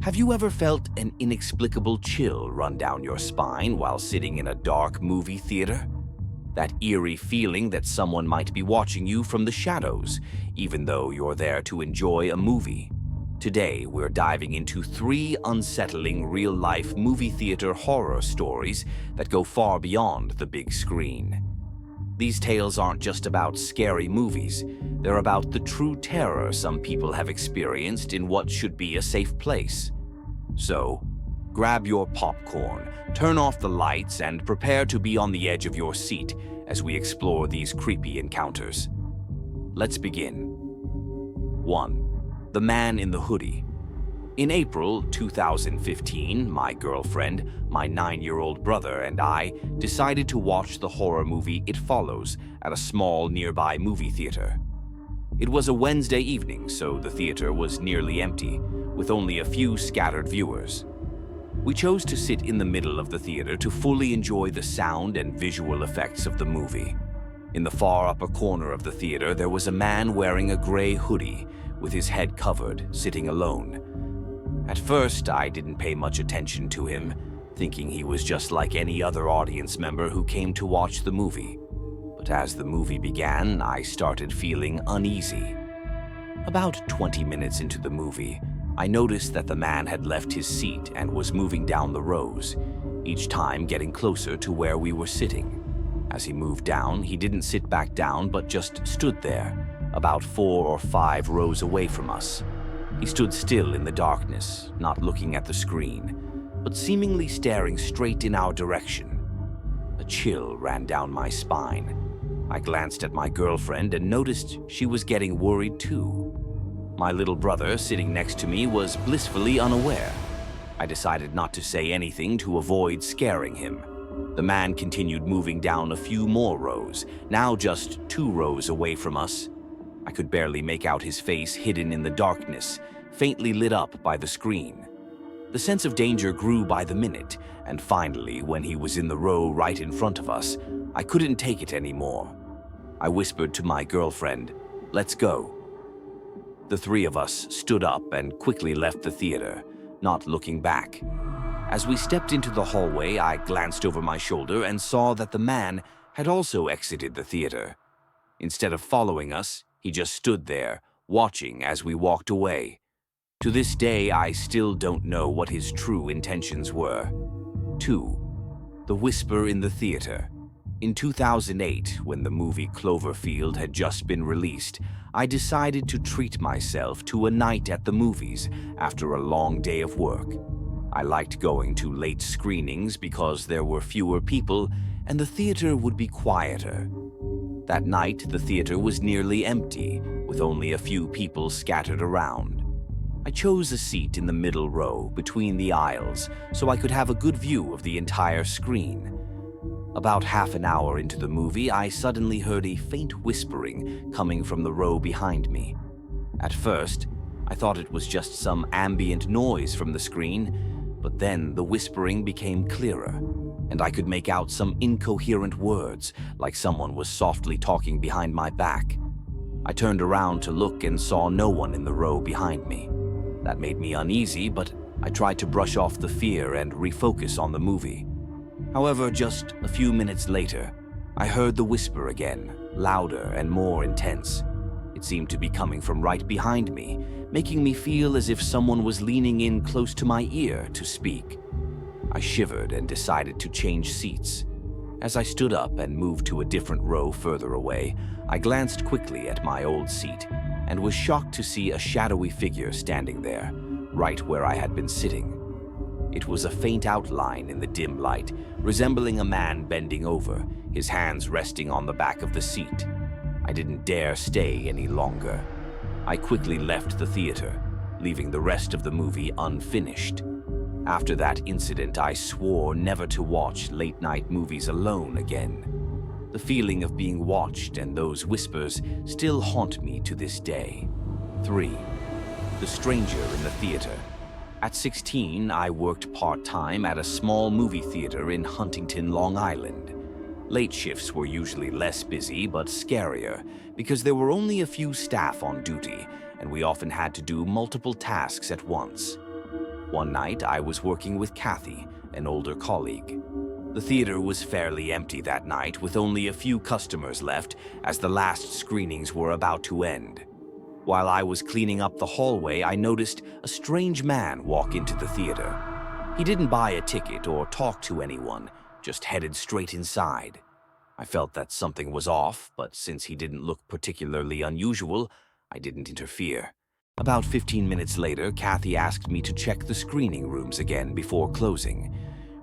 Have you ever felt an inexplicable chill run down your spine while sitting in a dark movie theater? That eerie feeling that someone might be watching you from the shadows, even though you're there to enjoy a movie. Today, we're diving into 3 unsettling real-life movie theater horror stories that go far beyond the big screen. These tales aren't just about scary movies. They're about the true terror some people have experienced in what should be a safe place. So, grab your popcorn, turn off the lights, and prepare to be on the edge of your seat as we explore these creepy encounters. Let's begin. 1. The Man in the Hoodie. In April 2015, my girlfriend, my 9-year-old brother, and I decided to watch the horror movie It Follows at a small nearby movie theater. It was a Wednesday evening, so the theater was nearly empty, with only a few scattered viewers. We chose to sit in the middle of the theater to fully enjoy the sound and visual effects of the movie. In the far upper corner of the theater, there was a man wearing a gray hoodie, with his head covered, sitting alone. At first, I didn't pay much attention to him, thinking he was just like any other audience member who came to watch the movie. But as the movie began, I started feeling uneasy. About 20 minutes into the movie, I noticed that the man had left his seat and was moving down the rows, each time getting closer to where we were sitting. As he moved down, he didn't sit back down but just stood there, about 4 or 5 rows away from us. He stood still in the darkness, not looking at the screen, but seemingly staring straight in our direction. A chill ran down my spine. I glanced at my girlfriend and noticed she was getting worried too. My little brother, sitting next to me, was blissfully unaware. I decided not to say anything to avoid scaring him. The man continued moving down a few more rows, now just 2 rows away from us. I could barely make out his face hidden in the darkness, faintly lit up by the screen. The sense of danger grew by the minute, and finally, when he was in the row right in front of us, I couldn't take it anymore. I whispered to my girlfriend, "Let's go." The 3 of us stood up and quickly left the theater, not looking back. As we stepped into the hallway, I glanced over my shoulder and saw that the man had also exited the theater. Instead of following us, he just stood there, watching as we walked away. To this day, I still don't know what his true intentions were. 2. The Whisper in the Theater. In 2008, when the movie Cloverfield had just been released, I decided to treat myself to a night at the movies after a long day of work. I liked going to late screenings because there were fewer people and the theater would be quieter. That night, the theater was nearly empty, with only a few people scattered around. I chose a seat in the middle row between the aisles so I could have a good view of the entire screen. About half an hour into the movie, I suddenly heard a faint whispering coming from the row behind me. At first, I thought it was just some ambient noise from the screen, but then the whispering became clearer, and I could make out some incoherent words, like someone was softly talking behind my back. I turned around to look and saw no one in the row behind me. That made me uneasy, but I tried to brush off the fear and refocus on the movie. However, just a few minutes later, I heard the whisper again, louder and more intense. It seemed to be coming from right behind me, making me feel as if someone was leaning in close to my ear to speak. I shivered and decided to change seats. As I stood up and moved to a different row further away, I glanced quickly at my old seat and was shocked to see a shadowy figure standing there, right where I had been sitting. It was a faint outline in the dim light, resembling a man bending over, his hands resting on the back of the seat. I didn't dare stay any longer. I quickly left the theater, leaving the rest of the movie unfinished. After that incident, I swore never to watch late-night movies alone again. The feeling of being watched and those whispers still haunt me to this day. 3. The Stranger in the Theater. At 16, I worked part-time at a small movie theater in Huntington, Long Island. Late shifts were usually less busy but scarier because there were only a few staff on duty and we often had to do multiple tasks at once. One night, I was working with Kathy, an older colleague. The theater was fairly empty that night, with only a few customers left as the last screenings were about to end. While I was cleaning up the hallway, I noticed a strange man walk into the theater. He didn't buy a ticket or talk to anyone, just headed straight inside. I felt that something was off, but since he didn't look particularly unusual, I didn't interfere. About 15 minutes later, Kathy asked me to check the screening rooms again before closing.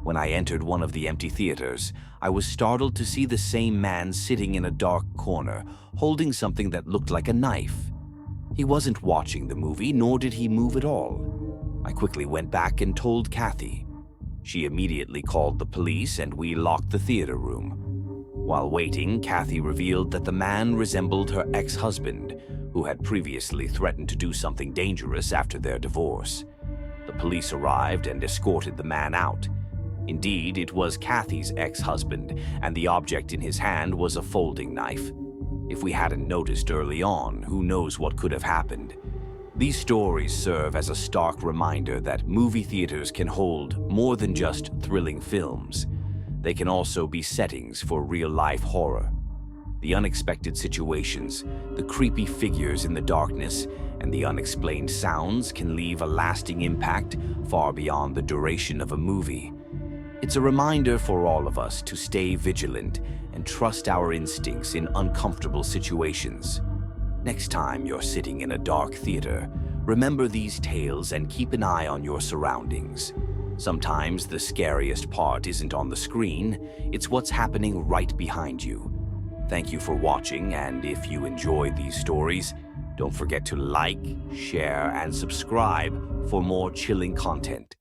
When I entered one of the empty theaters, I was startled to see the same man sitting in a dark corner, holding something that looked like a knife. He wasn't watching the movie, nor did he move at all. I quickly went back and told Kathy. She immediately called the police and we locked the theater room. While waiting, Kathy revealed that the man resembled her ex-husband, who had previously threatened to do something dangerous after their divorce. The police arrived and escorted the man out. Indeed, it was Kathy's ex-husband, and the object in his hand was a folding knife. If we hadn't noticed early on, who knows what could have happened. These stories serve as a stark reminder that movie theaters can hold more than just thrilling films. They can also be settings for real-life horror. The unexpected situations, the creepy figures in the darkness, and the unexplained sounds can leave a lasting impact far beyond the duration of a movie. It's a reminder for all of us to stay vigilant and trust our instincts in uncomfortable situations. Next time you're sitting in a dark theater, remember these tales and keep an eye on your surroundings. Sometimes the scariest part isn't on the screen, it's what's happening right behind you. Thank you for watching, and if you enjoyed these stories, don't forget to like, share, and subscribe for more chilling content.